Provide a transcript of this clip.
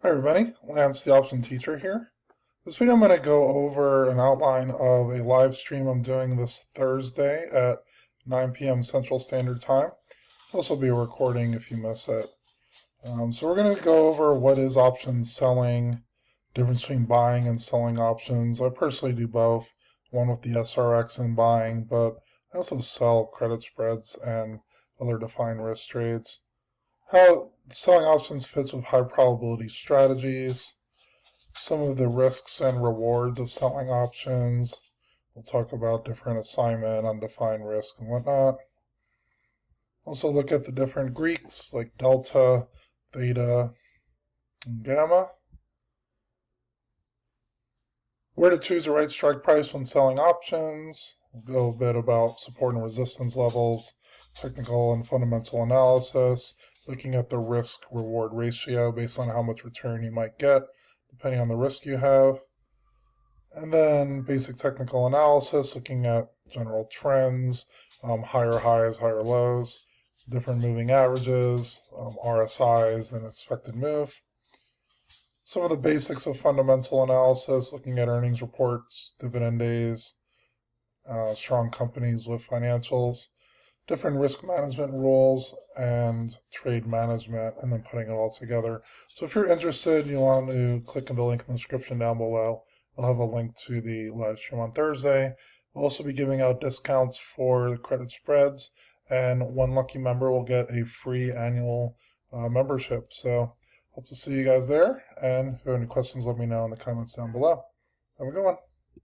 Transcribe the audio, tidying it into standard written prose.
Hi everybody, Lance the option teacher here. This video I'm going to go over an outline of a live stream I'm doing this Thursday at 9 p.m. Central Standard Time. This will be a recording if you miss it. So we're going to go over what is options selling, difference between buying and selling options. I personally do both, one with the SRX and buying, but I also sell credit spreads and other defined risk trades. How selling options fits with high probability strategies, some of the risks and rewards of selling options. We'll talk about different assignment, undefined risk, and whatnot. Also look at the different Greeks like delta, theta, and gamma. Where to choose the right strike price when selling options. We'll go a bit about support and resistance levels, technical and fundamental analysis, looking at the risk-reward ratio based on how much return you might get, depending on the risk you have. And then basic technical analysis, looking at general trends, higher highs, higher lows, different moving averages, RSIs, and expected move. Some of the basics of fundamental analysis, looking at earnings reports, dividend days, strong companies with financials, different risk management rules, and trade management, and then putting it all together. So if you're interested, you want to click on the link in the description down below. I'll have a link to the live stream on Thursday. We'll also be giving out discounts for the credit spreads, and one lucky member will get a free annual membership. So hope to see you guys there, and if you have any questions, let me know in the comments down below. Have a good one.